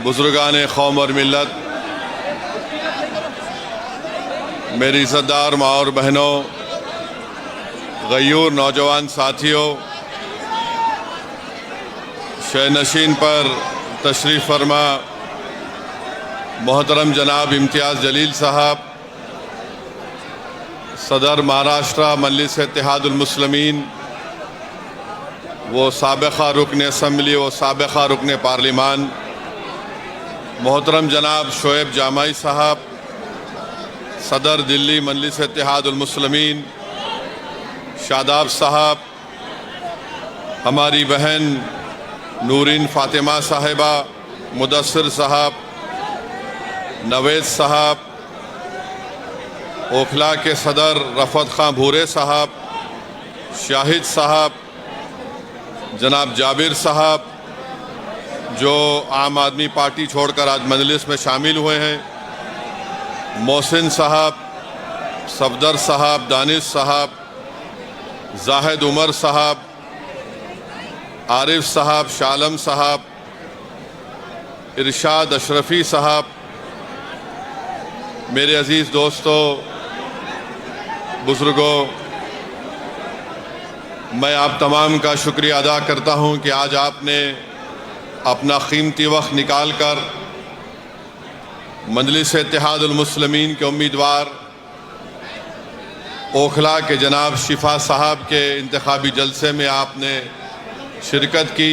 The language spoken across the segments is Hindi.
बुजुर्गान कौम और मिल्लत, मेरी इज़्ज़तदार माँ और बहनों, गयूर नौजवान साथियों, शहनशीन पर तशरीफ़ फरमा मोहतरम जनाब इम्तियाज़ जलील साहब, सदर महाराष्ट्र मजलिस इत्तेहादुल मुस्लिमीन, वो साबिक़ा रुकन असम्बली व साबिक़ा रुकन पार्लिमान मोहतरम जनाब शोएब जामाई साहब, सदर दिल्ली मजलिस इत्तेहादुल मुस्लिमीन शादाब साहब, हमारी बहन नूरीन फ़ातिमा साहिबा, मुदस्सिर साहब, नवेद साहब, ओखला के सदर रफ़त खां भूरे साहब, शाहिद साहब, जनाब जाबिर साहब जो आम आदमी पार्टी छोड़कर आज मजलिस में शामिल हुए हैं, मोहसिन साहब, सफदर साहब, दानिश साहब, जाहिद उमर साहब, आरिफ साहब, शालम साहब, इरशाद अशरफी साहब, मेरे अजीज़ दोस्तों, बुज़ुर्गों, मैं आप तमाम का शुक्रिया अदा करता हूं कि आज आपने अपना कीमती वक्त निकाल कर मजलिस इत्तेहादुल मुस्लिमीन के उम्मीदवार ओखला के जनाब शिफा साहब के इंतखाबी जलसे में आपने शिरकत की।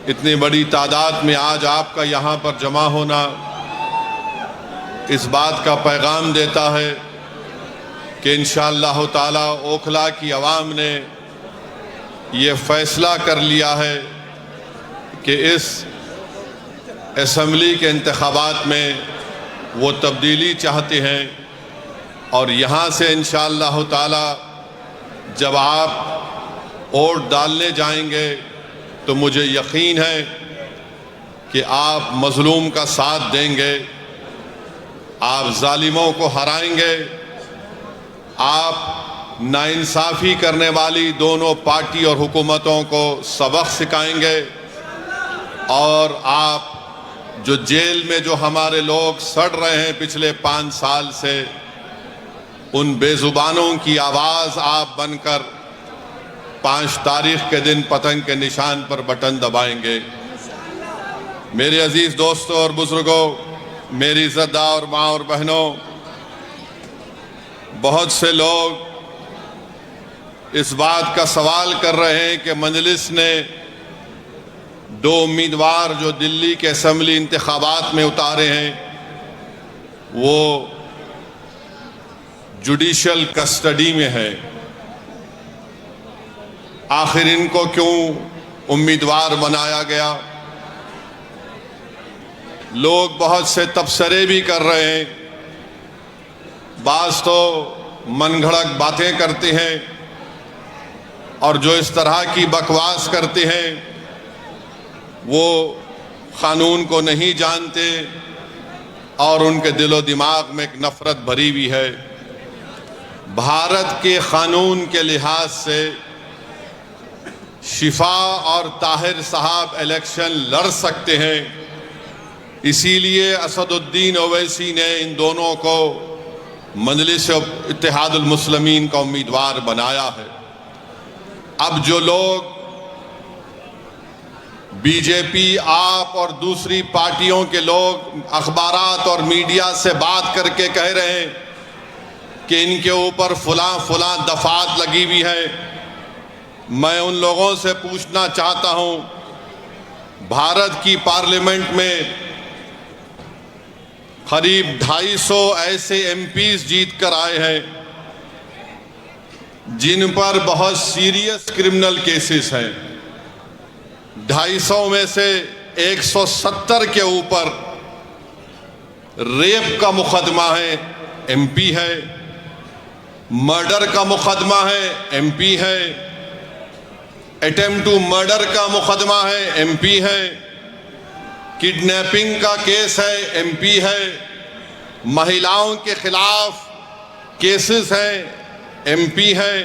इतनी बड़ी तादाद में आज आपका यहाँ पर जमा होना इस बात का पैगाम देता है कि इंशाअल्लाह ताला ओखला की आवाम ने ये फ़ैसला कर लिया है कि इस असम्बली के इंतखाबात में वो तब्दीली चाहते हैं और यहाँ से इंशाअल्लाह ताला जब आप वोट डालने जाएंगे तो मुझे यकीन है कि आप मज़लूम का साथ देंगे, आप जालिमों को हराएंगे, आप नाइंसाफ़ी करने वाली दोनों पार्टी और हुकूमतों को सबक सिखाएंगे और आप जो जेल में जो हमारे लोग सड़ रहे हैं पिछले 5 साल से, उन बेजुबानों की आवाज़ आप बनकर 5 तारीख के दिन पतंग के निशान पर बटन दबाएंगे। मेरे अजीज़ दोस्तों और बुज़ुर्गों, मेरी इज़्ज़तदार माँ और बहनों, बहुत से लोग इस बात का सवाल कर रहे हैं कि मजलिस ने 2 उम्मीदवार जो दिल्ली के असम्बली इंतखाबात में उतारे हैं वो जुडिशल कस्टडी में है, आखिर इनको क्यों उम्मीदवार बनाया गया। लोग बहुत से तबसरे भी कर रहे हैं, बाज़ तो मनगढ़ंत बातें करते हैं और जो इस तरह की बकवास करते हैं वो क़ानून को नहीं जानते और उनके दिलो दिमाग में एक नफ़रत भरी हुई है। भारत के क़ानून के लिहाज से शिफा और ताहिर साहब इलेक्शन लड़ सकते हैं, इसीलिए असदुद्दीन ओवैसी ने इन दोनों को मजलिस इत्तेहादुल मुस्लिमीन का उम्मीदवार बनाया है। अब जो लोग बीजेपी, आप और दूसरी पार्टियों के लोग अखबारात और मीडिया से बात करके कह रहे हैं कि इनके ऊपर फलां दफात लगी हुई है, मैं उन लोगों से पूछना चाहता हूं, भारत की पार्लियामेंट में करीब 250 ऐसे एमपीज जीत कर आए हैं जिन पर बहुत सीरियस क्रिमिनल केसेस हैं। 250 में से 170 के ऊपर रेप का मुकदमा है, एमपी है, मर्डर का मुकदमा है, एमपी है, अटेम्प्ट टू मर्डर का मुकदमा है, एमपी है, किडनैपिंग का केस है, एमपी है, महिलाओं के खिलाफ केसेस हैं, एमपी है।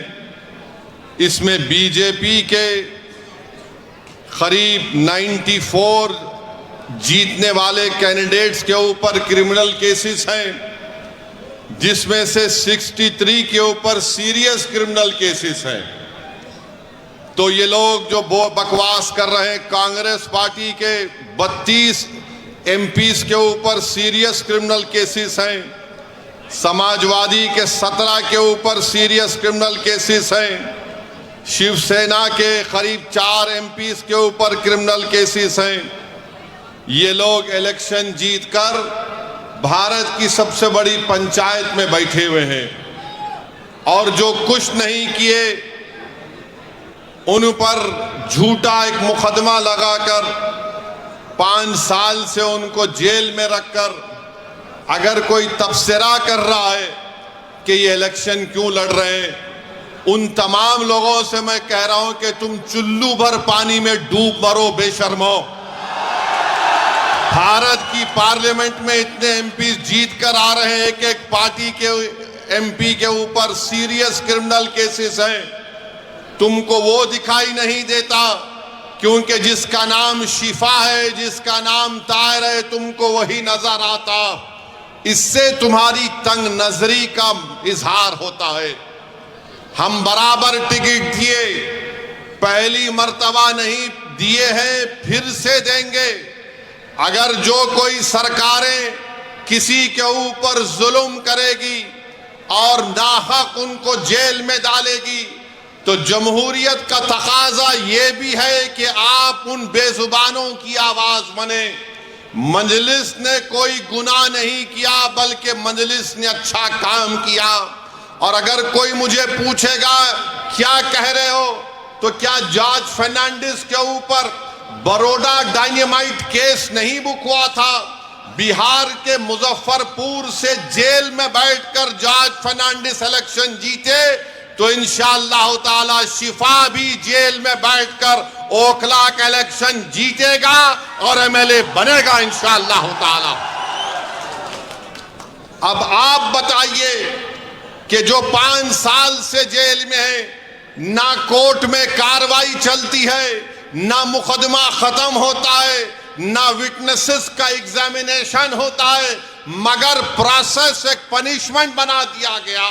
इसमें बीजेपी के करीब 94 जीतने वाले कैंडिडेट्स के ऊपर क्रिमिनल केसेस हैं, जिसमें से 63 के ऊपर सीरियस क्रिमिनल केसेस हैं। तो ये लोग जो बकवास कर रहे हैं, कांग्रेस पार्टी के 32 एमपीज के ऊपर सीरियस क्रिमिनल केसेस हैं, समाजवादी के 17 के ऊपर सीरियस क्रिमिनल केसेस हैं, शिवसेना के करीब 4 एमपीज के ऊपर क्रिमिनल केसेस हैं। ये लोग इलेक्शन जीतकर भारत की सबसे बड़ी पंचायत में बैठे हुए हैं और जो कुछ नहीं किए उन पर झूठा एक मुकदमा लगाकर 5 साल से उनको जेल में रखकर अगर कोई तबसरा कर रहा है कि ये इलेक्शन क्यों लड़ रहे हैं, उन तमाम लोगों से मैं कह रहा हूं कि तुम चुल्लू भर पानी में डूब मरो बेशर्मो। भारत की पार्लियामेंट में इतने एमपी जीत कर आ रहे हैं कि एक पार्टी के एमपी के ऊपर सीरियस क्रिमिनल केसेस हैं। तुमको वो दिखाई नहीं देता क्योंकि जिसका नाम शिफा है, जिसका नाम ताहिर है, तुमको वही नजर आता। इससे तुम्हारी तंग नजरी का इजहार होता है। हम बराबर टिकट दिए, पहली मर्तबा नहीं दिए हैं, फिर से देंगे। अगर जो कोई सरकारें किसी के ऊपर जुल्म करेगी और नाहक उनको जेल में डालेगी, तो जमहूरियत का तकाजा ये भी है कि आप उन बेजुबानों की आवाज बने। मजलिस ने कोई गुनाह नहीं किया, बल्कि मजलिस ने अच्छा काम किया। और अगर कोई मुझे पूछेगा क्या कह रहे हो, तो क्या जॉर्ज फर्नांडिस के ऊपर बड़ौदा डायनेमाइट केस नहीं बुक हुआ था? बिहार के मुजफ्फरपुर से जेल में बैठकर जॉर्ज फर्नांडिस इलेक्शन जीते, तो इंशाअल्लाह ताला शिफा भी जेल में बैठकर ओखला का इलेक्शन जीतेगा और एमएलए बनेगा इंशाअल्लाह ताला। अब आप बताइए कि जो 5 साल से जेल में है, ना कोर्ट में कार्रवाई चलती है, ना मुकदमा खत्म होता है, ना विटनेसेस का एग्जामिनेशन होता है, मगर प्रोसेस एक पनिशमेंट बना दिया गया।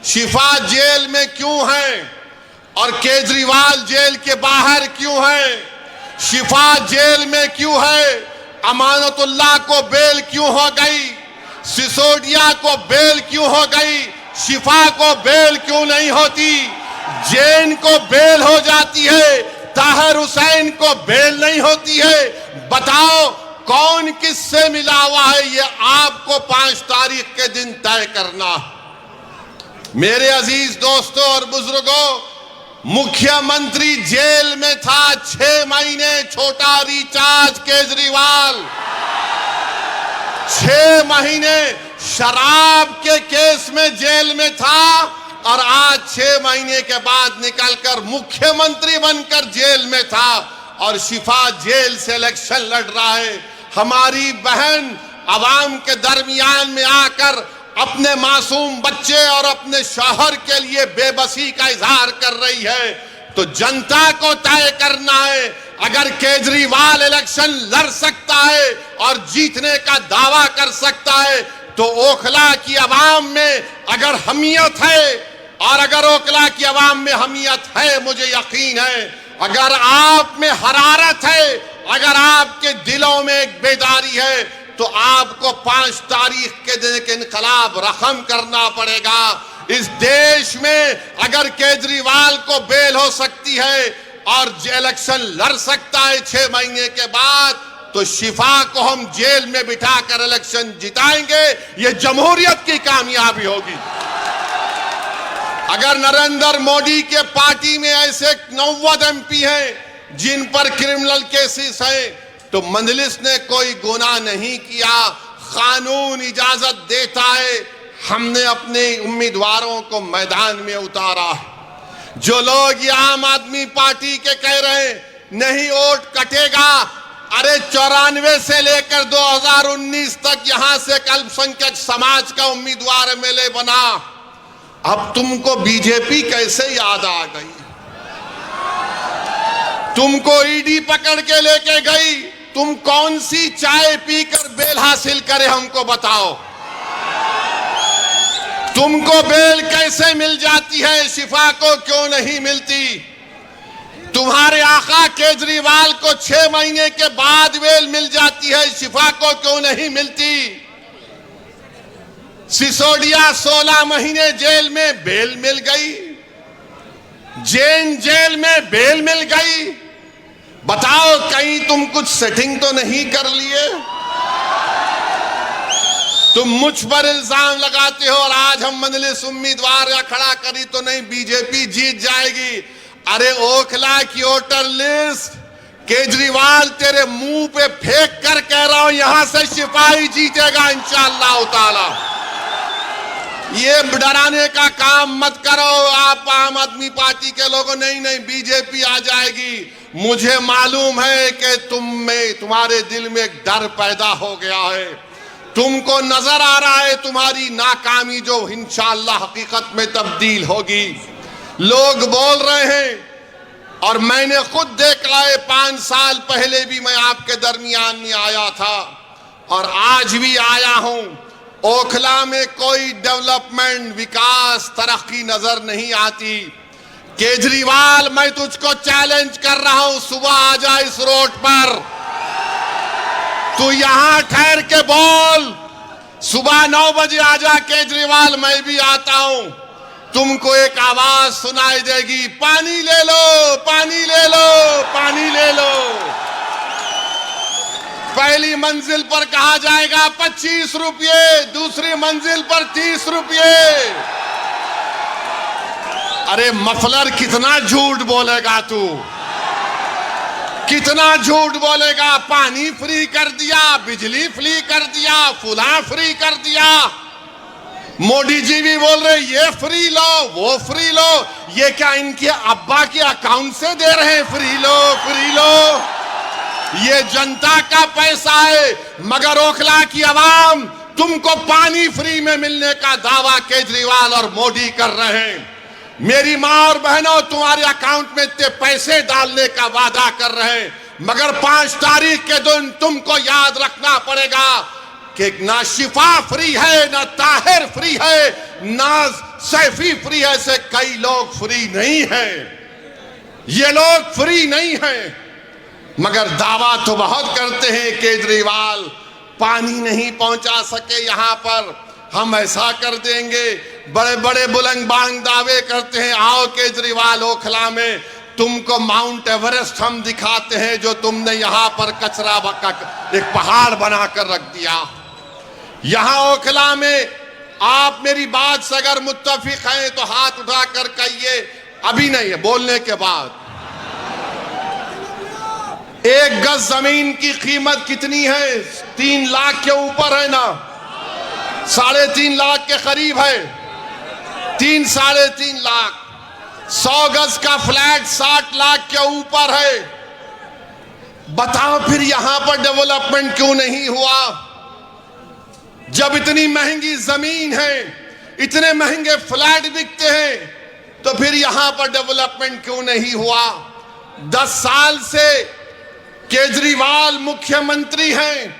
शिफा जेल में क्यों है और केजरीवाल जेल के बाहर क्यों है? शिफा जेल में क्यों है? अमानतुल्लाह को बेल क्यों हो गई? सिसोदिया को बेल क्यों हो गई? शिफा को बेल क्यों नहीं होती? जैन को बेल हो जाती है, ताहिर हुसैन को बेल नहीं होती है। बताओ कौन किससे मिला हुआ है? ये आपको 5 तारीख के दिन तय करना। मेरे अजीज दोस्तों और बुजुर्गों, मुख्यमंत्री जेल में था 6 महीने, छोटा रिचार्ज केजरीवाल 6 महीने शराब के केस में जेल में था और आज 6 महीने के बाद निकलकर मुख्यमंत्री बनकर जेल में था और शिफा जेल से इलेक्शन लड़ रहा है। हमारी बहन अवाम के दरमियान में आकर अपने मासूम बच्चे और अपने शौहर के लिए बेबसी का इजहार कर रही है। तो जनता को तय करना है। अगर केजरीवाल इलेक्शन लड़ सकता है और जीतने का दावा कर सकता है, तो ओखला की आवाम में अगर हमीयत है, और अगर ओखला की आवाम में हमीयत है, मुझे यकीन है, अगर आप में हरारत है, अगर आपके दिलों में एक बेदारी है, तो आपको 5 तारीख के दिन एक इनकलाब रकम करना पड़ेगा। इस देश में अगर केजरीवाल को बेल हो सकती है और इलेक्शन लड़ सकता है 6 महीने के बाद, तो शिफा को हम जेल में बिठाकर इलेक्शन जिताएंगे। ये जमहूरियत की कामयाबी होगी। अगर नरेंद्र मोदी के पार्टी में ऐसे 90 एमपी हैं जिन पर क्रिमिनल केसेस हैं, तो मजलिस ने कोई गुनाह नहीं किया, कानून इजाजत देता है। हमने अपने उम्मीदवारों को मैदान में उतारा। जो लोग ये आम आदमी पार्टी के कह रहे हैं नहीं वोट कटेगा, अरे 94 से लेकर 2019 तक यहां से अल्पसंख्यक समाज का उम्मीदवार एमएलए बना। अब तुमको बीजेपी कैसे याद आ गई? तुमको ईडी पकड़ के लेके गई, तुम कौन सी चाय पीकर बेल हासिल करे हमको बताओ। तुमको बेल कैसे मिल जाती है, शिफा को क्यों नहीं मिलती? तुम्हारे आका केजरीवाल को 6 महीने के बाद बेल मिल जाती है, शिफा को क्यों नहीं मिलती? सिसोदिया 16 महीने जेल में बेल मिल गई, जैन जेल में बेल मिल गई। बताओ कहीं तुम कुछ सेटिंग तो नहीं कर लिए? तुम मुझ पर इल्जाम लगाते हो और आज हम मजलिस उम्मीदवार या खड़ा करी तो नहीं बीजेपी जीत जाएगी। अरे ओखला की वोटर लिस्ट केजरीवाल तेरे मुंह पे फेंक कर कह रहा हूं, यहां से सिपाही जीतेगा इंशाअल्लाह ताला। ये डराने का काम मत करो आप आम आदमी पार्टी के लोगों। नहीं बीजेपी आ जाएगी। मुझे मालूम है कि तुम्हारे दिल में एक डर पैदा हो गया है। तुमको नजर आ रहा है तुम्हारी नाकामी जो इंशाअल्लाह हकीकत में तब्दील होगी। लोग बोल रहे हैं और मैंने खुद देखा है, 5 साल पहले भी मैं आपके दरमियान में आया था और आज भी आया हूं। ओखला में कोई डेवलपमेंट, विकास, तरक्की नजर नहीं आती। केजरीवाल मैं तुझको चैलेंज कर रहा हूं, सुबह आ जा इस रोड पर, तू यहां ठहर के बोल। सुबह 9 बजे आ जा केजरीवाल, मैं भी आता हूं। तुमको एक आवाज सुनाई देगी, पानी ले लो, पानी ले लो, पानी ले लो। पहली मंजिल पर कहा जाएगा 25 रुपये, दूसरी मंजिल पर 30 रुपये। अरे मफलर कितना झूठ बोलेगा तू, कितना झूठ बोलेगा। पानी फ्री कर दिया, बिजली फ्री कर दिया, फुला फ्री कर दिया। मोदी जी भी बोल रहे ये फ्री लो, वो फ्री लो। ये क्या इनके अब्बा के अकाउंट से दे रहे हैं? फ्री लो, फ्री लो। ये जनता का पैसा है। मगर ओखला की आवाम तुमको पानी फ्री में मिलने का दावा केजरीवाल और मोदी कर रहे हैं। मेरी मां और बहनों, तुम्हारे अकाउंट में इतने पैसे डालने का वादा कर रहे हैं, मगर 5 तारीख के दिन तुमको याद रखना पड़ेगा कि ना शिफा फ्री है, ना ताहिर फ्री है, ना सैफी फ्री है। से कई लोग फ्री नहीं हैं। ये लोग फ्री नहीं हैं, मगर दावा तो बहुत करते हैं। केजरीवाल पानी नहीं पहुंचा सके यहां पर, हम ऐसा कर देंगे। बड़े बड़े बुलंद बांग दावे करते हैं। आओ केजरीवाल ओखला में, तुमको माउंट एवरेस्ट हम दिखाते हैं जो तुमने यहां पर कचरा एक पहाड़ बनाकर रख दिया। यहां ओखला में आप मेरी बात से अगर मुत्तफिक हैं तो हाथ उठाकर कहिए। अभी नहीं है, बोलने के बाद। 1 गज जमीन की कीमत कितनी है? 3 लाख के ऊपर है ना, 3.5 लाख के करीब है। 3 साढ़े 3 लाख। 100 गज का फ्लैट 60 लाख के ऊपर है। बताओ फिर यहां पर डेवलपमेंट क्यों नहीं हुआ? जब इतनी महंगी जमीन है, इतने महंगे फ्लैट बिकते हैं, तो फिर यहां पर डेवलपमेंट क्यों नहीं हुआ? 10 साल से केजरीवाल मुख्यमंत्री हैं,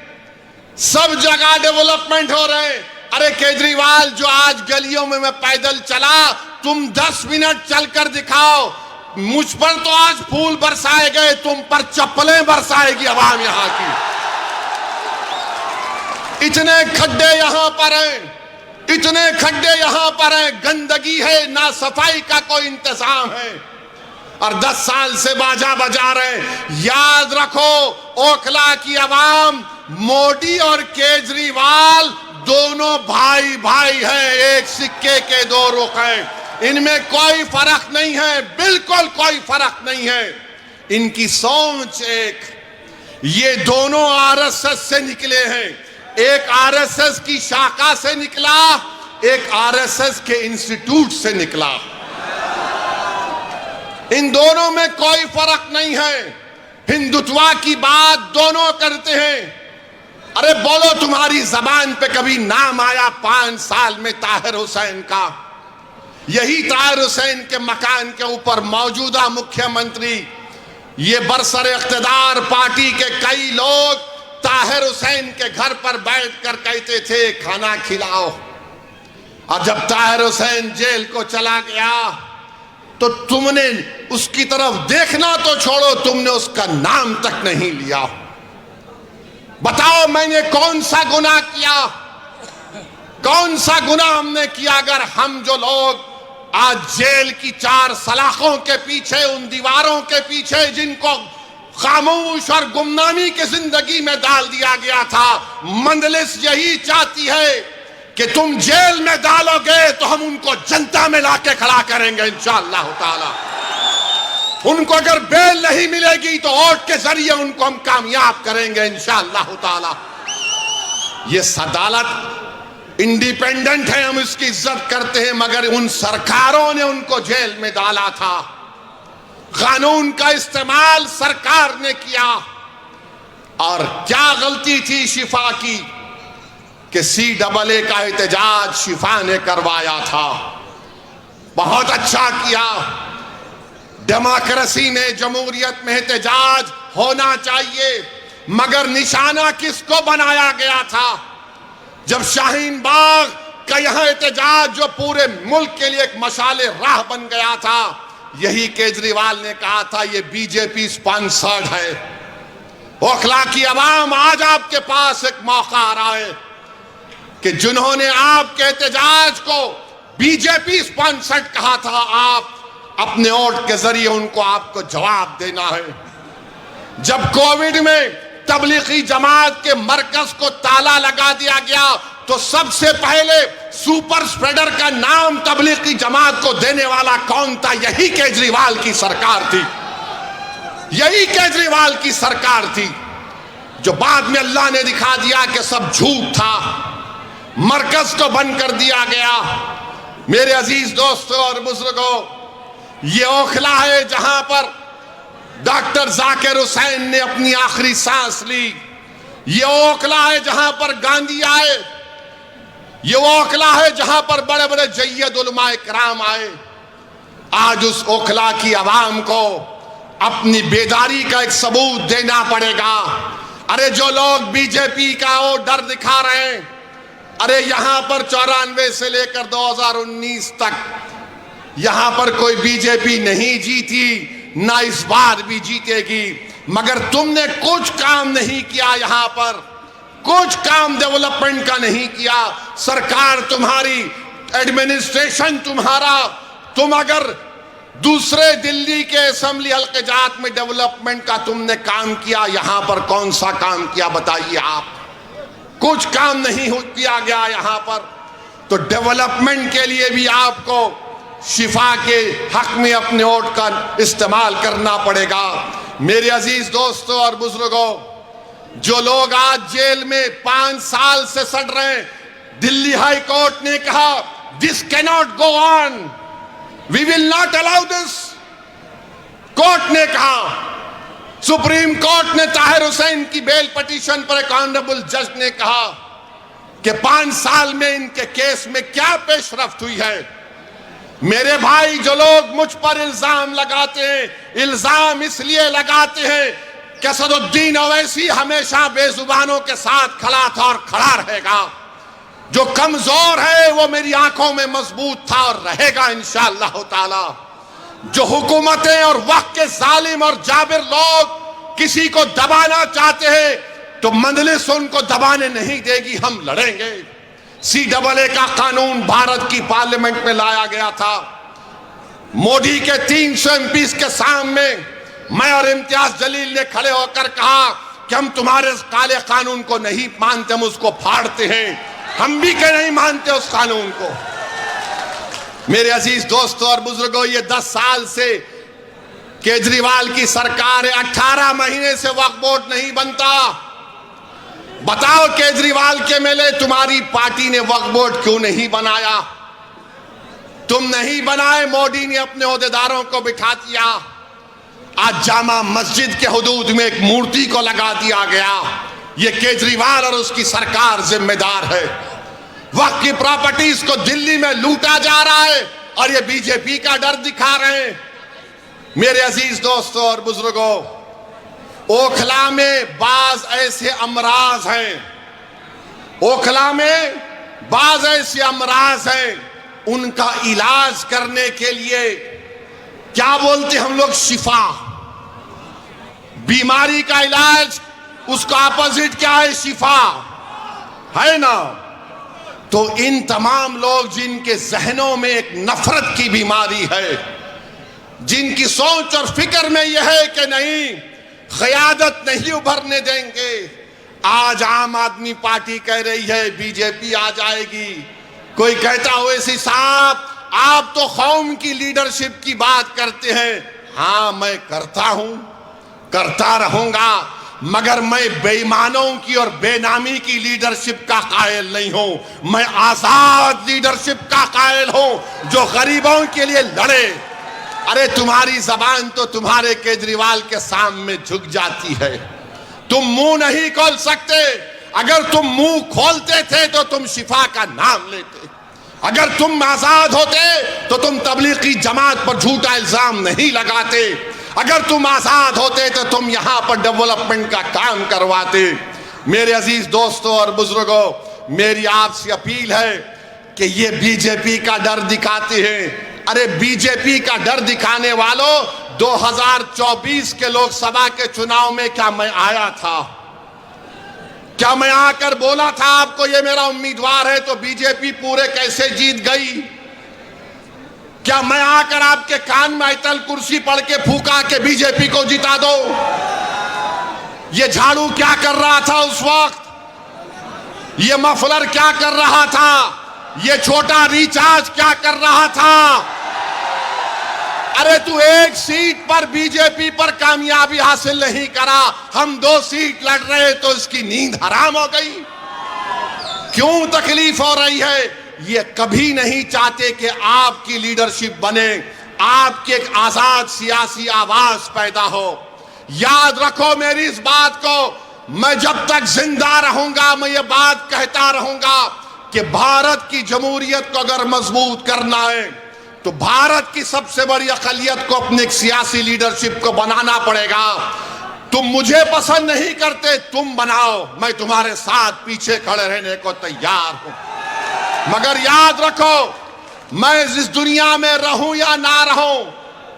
सब जगह डेवलपमेंट हो रहे हैं। अरे केजरीवाल, जो आज गलियों में मैं पैदल चला, तुम 10 मिनट चलकर दिखाओ। मुझ पर तो आज फूल बरसाए गए, तुम पर चप्पलें बरसाएगी आवाम यहां की। इतने खड्डे यहां पर हैं, इतने खड्डे यहां पर हैं, गंदगी है, ना सफाई का कोई इंतजाम है, और 10 साल से बाजा बजा रहे। याद रखो, ओखला की आवाम, मोदी और केजरीवाल दोनों भाई भाई हैं, एक सिक्के के 2 रुख हैं। इनमें कोई फर्क नहीं है, बिल्कुल कोई फर्क नहीं है। इनकी सोच एक। ये दोनों आरएसएस से निकले हैं। एक आरएसएस की शाखा से निकला, एक आरएसएस के इंस्टीट्यूट से निकला। इन दोनों में कोई फर्क नहीं है। हिंदुत्व की बात दोनों करते हैं। अरे बोलो, तुम्हारी जबान पे कभी नाम आया 5 साल में ताहिर हुसैन का? यही ताहिर हुसैन के मकान के ऊपर मौजूदा मुख्यमंत्री ये बरसर इख्तिदार पार्टी के कई लोग ताहिर हुसैन के घर पर बैठकर कहते थे खाना खिलाओ, और जब ताहिर हुसैन जेल को चला गया तो तुमने उसकी तरफ देखना तो छोड़ो, तुमने उसका नाम तक नहीं लिया। बताओ मैंने कौन सा गुनाह किया, कौन सा गुनाह हमने किया? अगर हम जो लोग आज जेल की चार सलाखों के पीछे, उन दीवारों के पीछे जिनको खामोश और गुमनामी की जिंदगी में डाल दिया गया था, मंजलिस यही चाहती है कि तुम जेल में डालोगे तो हम उनको जनता में लाके खड़ा करेंगे इंशाअल्लाह ताला। उनको अगर बेल नहीं मिलेगी तो वोट के जरिए उनको हम कामयाब करेंगे इंशाअल्लाह ताला। ये अदालत इंडिपेंडेंट है, हम इसकी इज्जत करते हैं, मगर उन सरकारों ने उनको जेल में डाला था। कानून का इस्तेमाल सरकार ने किया, और क्या गलती थी शिफा की कि CAA का एहतजाज शिफा ने करवाया था। बहुत अच्छा किया। डेमोक्रेसी में, जमहूरियत में एहतजाज होना चाहिए, मगर निशाना किसको बनाया गया था? जब शाहीन बाग का यहां एहतजाज जो पूरे मुल्क के लिए एक मशाले राह बन गया था, यही केजरीवाल ने कहा था ये बीजेपी स्पॉन्सर्ड है। ओखला की आवाम, आज आपके पास एक मौका आ रहा है कि जिन्होंने आपके एहतजाज को बीजेपी स्पॉन्सर्ड कहा था, आप अपने वोट के जरिए उनको आपको जवाब देना है। जब कोविड में तबलीगी जमात के मरकज को ताला लगा दिया गया तो सबसे पहले सुपर स्प्रेडर का नाम तबलीगी जमात को देने वाला कौन था? यही केजरीवाल की सरकार थी। यही केजरीवाल की सरकार थी, जो बाद में अल्लाह ने दिखा दिया कि सब झूठ था, मरकज को बंद कर दिया गया। मेरे अजीज दोस्तों और बुजुर्गों, ये ओखला है जहां पर डॉक्टर जाकिर हुसैन ने अपनी आखिरी सांस ली। ये ओखला है जहां पर गांधी आए। ये ओखला है जहां पर बड़े बड़े जय्यद उलमाए कराम आए। आज उस ओखला की आवाम को अपनी बेदारी का एक सबूत देना पड़ेगा। अरे जो लोग बीजेपी का वो डर दिखा रहे हैं, अरे यहां पर 94 से लेकर 2019 तक यहां पर कोई बीजेपी नहीं जीती, ना इस बार भी जीतेगी, मगर तुमने कुछ काम नहीं किया। यहां पर कुछ काम डेवलपमेंट का नहीं किया। सरकार तुम्हारी, एडमिनिस्ट्रेशन तुम्हारा, तुम अगर दूसरे दिल्ली के असेंबली हल्के जात में डेवलपमेंट का तुमने काम किया, यहां पर कौन सा काम किया बताइए आप? कुछ काम नहीं किया गया यहां पर। तो डेवलपमेंट के लिए भी आपको शिफा के हक में अपने वोट का इस्तेमाल करना पड़ेगा। मेरे अजीज दोस्तों और बुजुर्गों, जो लोग आज जेल में 5 साल से सड़ रहे हैं, दिल्ली हाई कोर्ट ने कहा this cannot go on, we will not allow this. Court ने कहा, सुप्रीम कोर्ट ने ताहिर हुसैन की बेल पिटीशन पर एक ऑनरेबल जज ने कहा कि 5 साल में इनके केस में क्या पेशरफ्त हुई है। मेरे भाई, जो लोग मुझ पर इल्जाम लगाते हैं, इल्जाम इसलिए लगाते हैं कि असदुद्दीन ओवैसी हमेशा बेजुबानों के साथ खड़ा था और खड़ा रहेगा। जो कमजोर है वो मेरी आंखों में मजबूत था और रहेगा इंशाअल्लाह ताला। जो हुकूमतें और वक्त के जालिम और जाबिर लोग किसी को दबाना चाहते हैं, तो मंजलिस उनको दबाने नहीं देगी, हम लड़ेंगे। CAA का कानून भारत की पार्लियामेंट में लाया गया था। मोदी के 300 MPs के सामने मैं और इम्तियाज जलील ने खड़े होकर कहा कि हम तुम्हारे काले कानून को नहीं मानते, हम उसको फाड़ते हैं। हम भी के नहीं मानते उस कानून को। मेरे अजीज दोस्तों और बुजुर्गों, ये 10 साल से केजरीवाल की सरकार है, 18 महीने से वक्फ बोर्ड नहीं बनता। बताओ केजरीवाल के मेले तुम्हारी पार्टी ने वक्फ बोर्ड क्यों नहीं बनाया? तुम नहीं बनाए, मोदी ने अपने ओहदेदारों को बिठा दिया। आज जामा मस्जिद के हुदूद में एक मूर्ति को लगा दिया गया। ये केजरीवाल और उसकी सरकार जिम्मेदार है। वक्फ की प्रॉपर्टीज को दिल्ली में लूटा जा रहा है और ये बीजेपी का डर दिखा रहे हैं। मेरे अजीज दोस्तों और बुजुर्गों, ओखला में बाज ऐसे अमराज हैं, ओखला में बाज ऐसे अमराज हैं, उनका इलाज करने के लिए क्या बोलते हम लोग, शिफा। बीमारी का इलाज, उसका अपोजिट क्या है, शिफा है ना। तो इन तमाम लोग जिनके जहनों में एक नफरत की बीमारी है, जिनकी सोच और फिक्र में यह है कि नहीं, क़यादत नहीं उभरने देंगे। आज आम आदमी पार्टी कह रही है बीजेपी आ जाएगी। कोई कहता हो ऐसी साहब आप तो कौम की लीडरशिप की बात करते हैं। हाँ, मैं करता हूं, करता रहूंगा, मगर मैं बेईमानों की और बेनामी की लीडरशिप का कायल नहीं हूं। मैं आजाद लीडरशिप का कायल हूं जो गरीबों के लिए लड़े। अरे तुम्हारी जबान तो तुम्हारे केजरीवाल के सामने झुक जाती है, तुम मुंह नहीं खोल सकते। अगर तुम मुंह खोलते थे तो तुम शिफा का नाम लेते। अगर तुम आजाद होते तो तुम तबलीगी जमात पर झूठा इल्जाम नहीं लगाते। अगर तुम आजाद होते तो तुम यहां पर डेवलपमेंट का काम करवाते। मेरे अजीज दोस्तों और बुजुर्गों, मेरी आपसे अपील है कि ये बीजेपी का डर दिखाते हैं। अरे बीजेपी का डर दिखाने वालों, 2024 के लोकसभा के चुनाव में क्या मैं आया था? क्या मैं आकर बोला था आपको ये मेरा उम्मीदवार है तो बीजेपी पूरे कैसे जीत गई? क्या मैं आकर आपके कान में आयतल कुर्सी पढ़ के फूका के बीजेपी को जिता दो? ये झाड़ू क्या कर रहा था उस वक्त? ये मफलर क्या कर रहा था? ये छोटा रिचार्ज क्या कर रहा था? अरे तू एक सीट पर बीजेपी पर कामयाबी हासिल नहीं करा, हम 2 सीट लड़ रहे तो इसकी नींद हराम हो गई। क्यों तकलीफ हो रही है? ये कभी नहीं चाहते कि आपकी लीडरशिप बने, आपकी एक आजाद सियासी आवाज पैदा हो। याद रखो मेरी इस बात को, मैं जब तक जिंदा रहूंगा मैं ये बात कहता रहूंगा कि भारत की जमहूरियत को अगर मजबूत करना है तो भारत की सबसे बड़ी अक़लियत को अपनी एक सियासी लीडरशिप को बनाना पड़ेगा। तुम मुझे पसंद नहीं करते, तुम बनाओ, मैं तुम्हारे साथ पीछे खड़े रहने को तैयार हूं। मगर याद रखो, मैं इस दुनिया में रहूं या ना रहूं,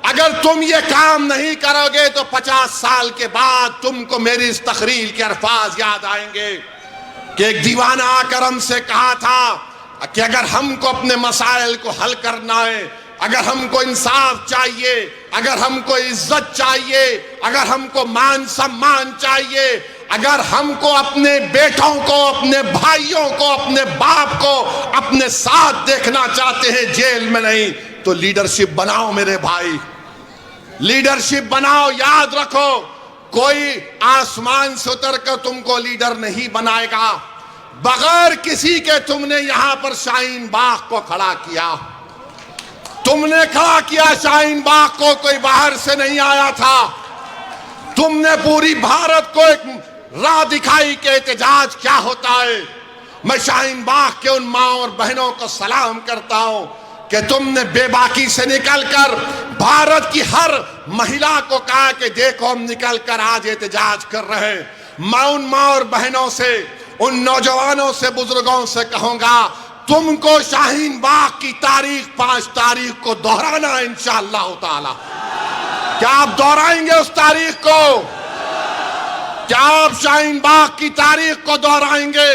अगर तुम ये काम नहीं करोगे तो 50 साल के बाद तुमको मेरी इस तकरीर के अल्फाज याद आएंगे कि एक दीवाना आकर हमसे कहा था कि अगर हमको अपने मसाइल को हल करना है, अगर हमको इंसाफ चाहिए, अगर हमको इज्जत चाहिए, अगर हमको मान सम्मान चाहिए, अगर हमको अपने बेटों को, अपने भाइयों को, अपने बाप को अपने साथ देखना चाहते हैं, जेल में नहीं, तो लीडरशिप बनाओ मेरे भाई, लीडरशिप बनाओ। याद रखो, कोई आसमान से उतर कर तुमको लीडर नहीं बनाएगा। बगैर किसी के तुमने यहां पर शाहीन बाग को खड़ा किया, तुमने खड़ा किया शाहीन बाग को, कोई बाहर से नहीं आया था। तुमने पूरी भारत को एक राह दिखाई कि एहतजाज क्या होता है। मैं शाहीन बाग के उन माँ और बहनों को सलाम करता हूं कि तुमने बेबाकी से निकलकर भारत की हर महिला को कहा कि देखो हम निकलकर आज एहतजाज कर रहे हैं। मैं उन माँ और बहनों से, उन नौजवानों से, बुजुर्गों से कहूंगा, तुमको शाहीन बाग की तारीख 5 तारीख को दोहराना है इंशाअल्लाह ताला। क्या आप दोहराएंगे उस तारीख को? क्या आप शाहीन बाग की तारीख को दोहराएंगे,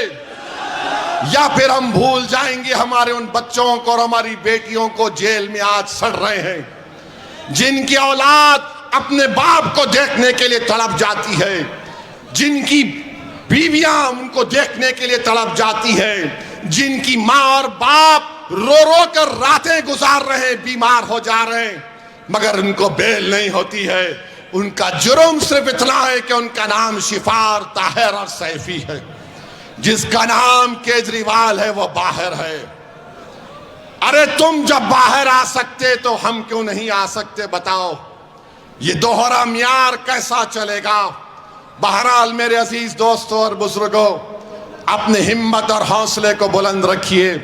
या फिर हम भूल जाएंगे हमारे उन बच्चों को और हमारी बेटियों को जेल में आज सड़ रहे हैं, जिनकी औलाद अपने बाप को देखने के लिए तड़प जाती है, जिनकी बीवियां उनको देखने के लिए तड़प जाती है, जिनकी माँ और बाप रो रो कर रातें गुजार रहे हैं, बीमार हो जा रहे हैं, मगर उनको बेल नहीं होती है। उनका जुर्म सिर्फ इतना है कि उनका नाम शिफार, ताहिर और सैफी है। जिसका नाम केजरीवाल है वो बाहर है। अरे तुम जब बाहर आ सकते तो हम क्यों नहीं आ सकते बताओ? ये दोहरा म्यार कैसा चलेगा? बहरहाल मेरे अजीज दोस्तों और बुजुर्गों, अपने हिम्मत और हौसले को बुलंद रखिए,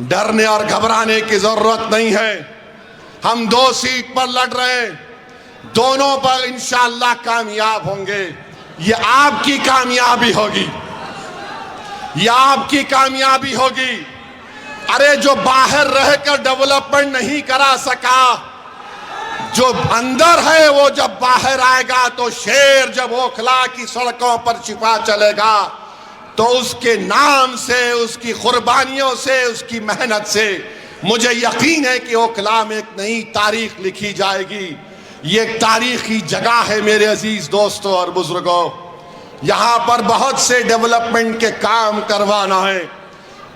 डरने और घबराने की जरूरत नहीं है। हम 2 सीट पर लड़ रहे हैं, दोनों पर इंशाअल्लाह कामयाब होंगे। ये आपकी कामयाबी होगी, ये आपकी कामयाबी होगी। अरे जो बाहर रहकर डेवलपमेंट नहीं करा सका, जो अंदर है वो जब बाहर आएगा तो शेर जब ओखला की सड़कों पर छिपा चलेगा तो उसके नाम से, उसकी कुर्बानियों से, उसकी मेहनत से मुझे यकीन है कि ओखला में एक नई तारीख लिखी जाएगी। ये एक तारीखी जगह है मेरे अजीज दोस्तों और बुजुर्गों। यहाँ पर बहुत से डेवलपमेंट के काम करवाना है।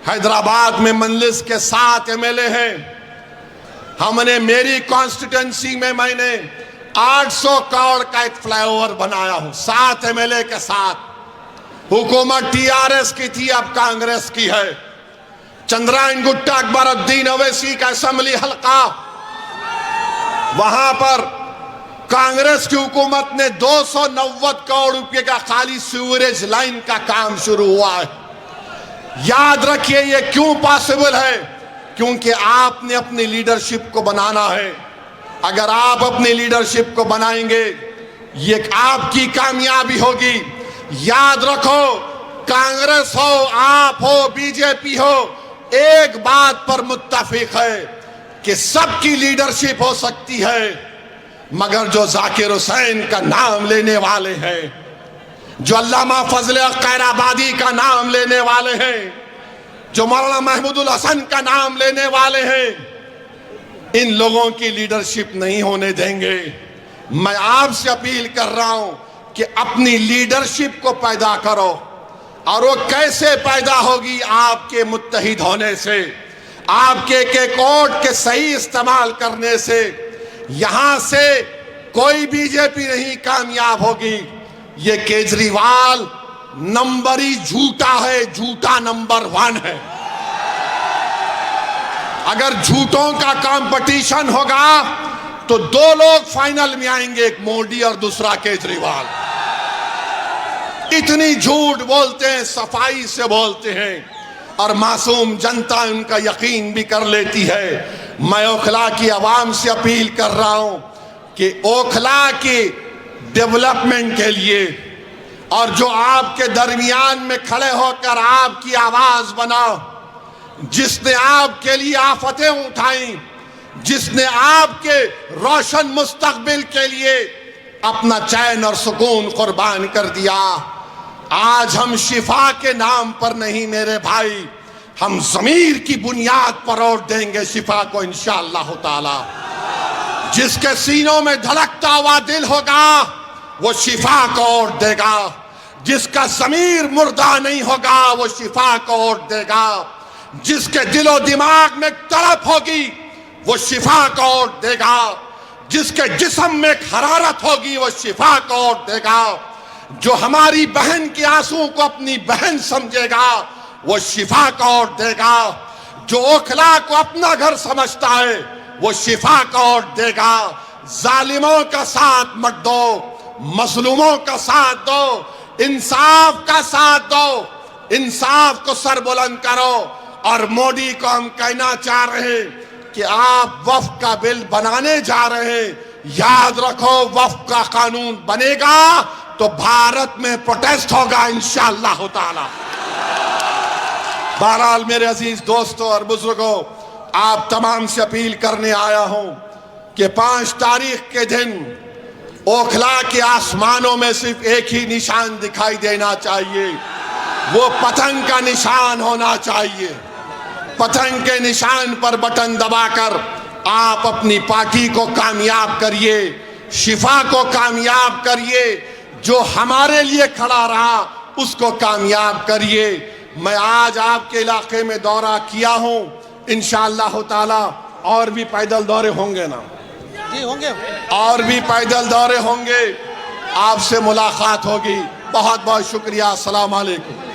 हैदराबाद में मंजलिस के 7 एमएलए हैं। हमने मेरी कॉन्स्टिट्यूंसी में मैंने 800 करोड़ का एक फ्लाईओवर बनाया हूं 7 एमएलए के साथ। हुकूमत टीआरएस की थी, अब कांग्रेस की है। चंद्रायन गुट्टा अकबरुद्दीन ओवैसी का असेंबली हल्का, वहां पर कांग्रेस की हुकूमत ने 290 करोड़ रुपए का खाली सीवरेज लाइन का काम शुरू हुआ है। याद रखिए ये क्यों पॉसिबल है, क्योंकि आपने अपनी लीडरशिप को बनाना है। अगर आप अपनी लीडरशिप को बनाएंगे ये आपकी कामयाबी होगी। याद रखो, कांग्रेस हो, आप हो, बीजेपी हो, एक बात पर मुत्तफिक है कि सबकी लीडरशिप हो सकती है, मगर जो जाकिर हुसैन का नाम लेने वाले हैं, जो अल्लामा फजल खैराबादी का नाम लेने वाले हैं, जो मौलाना महमूदुल हसन का नाम लेने वाले हैं, इन लोगों की लीडरशिप नहीं होने देंगे। मैं आपसे अपील कर रहा हूं कि अपनी लीडरशिप को पैदा करो, और वो कैसे पैदा होगी? आपके मुत्तहिद होने से, आपके एक वोट के सही इस्तेमाल करने से। यहां से कोई बीजेपी नहीं कामयाब होगी। ये केजरीवाल नंबरी झूठा है, झूठा नंबर 1 है। अगर झूठों का कंपटीशन होगा तो 2 लोग फाइनल में आएंगे, एक मोदी और दूसरा केजरीवाल। इतनी झूठ बोलते हैं, सफाई से बोलते हैं, और मासूम जनता उनका यकीन भी कर लेती है। मैं ओखला की आवाम से अपील कर रहा हूं कि ओखला की डेवलपमेंट के लिए, और जो आपके दरमियान में खड़े होकर आपकी आवाज बनाओ, जिसने आपके लिए आफतें उठाई, जिसने आपके रोशन मुस्तकबिल के लिए अपना चैन और सुकून कुर्बान कर दिया। आज हम शिफा के नाम पर नहीं मेरे भाई, हम ज़मीर की बुनियाद पर वोट देंगे शिफा को इंशाअल्लाह ताला। जिसके सीनों में धड़कता हुआ दिल होगा वो शिफा को वोट देगा। जिसका ज़मीर मुर्दा नहीं होगा वो शिफा को वोट देगा। जिसके दिलो दिमाग में तड़प होगी वो शिफा को वोट देगा। जिसके जिस्म में हरारत होगी वो शिफा को वोट देगा। जो हमारी बहन के आंसू को अपनी बहन समझेगा वो शिफा को वोट देगा। जो ओखला को अपना घर समझता है वो शिफा को वोट देगा। जालिमों का साथ मत दो, मजलूमों का साथ दो, इंसाफ का साथ दो, इंसाफ को सर बुलंद करो। और मोदी को हम कहना चाह रहे हैं कि आप वक्फ का बिल बनाने जा रहे हैं, याद रखो वक्फ का कानून बनेगा तो भारत में प्रोटेस्ट होगा इंशाअल्लाह ताला। बहरहाल मेरे अजीज दोस्तों और बुजुर्गों, आप तमाम से अपील करने आया हूं कि 5 तारीख के दिन ओखला के आसमानों में सिर्फ एक ही निशान दिखाई देना चाहिए, वो पतंग का निशान होना चाहिए। पतंग के निशान पर बटन दबाकर आप अपनी पार्टी को कामयाब करिए, शिफा को कामयाब करिए, जो हमारे लिए खड़ा रहा उसको कामयाब करिए। मैं आज आपके इलाके में दौरा किया हूं, इंशाअल्लाह ताला और भी पैदल दौरे होंगे ना जी, होंगे और भी पैदल दौरे होंगे, आपसे मुलाकात होगी। बहुत बहुत शुक्रिया। अस्सलाम वालेकुम।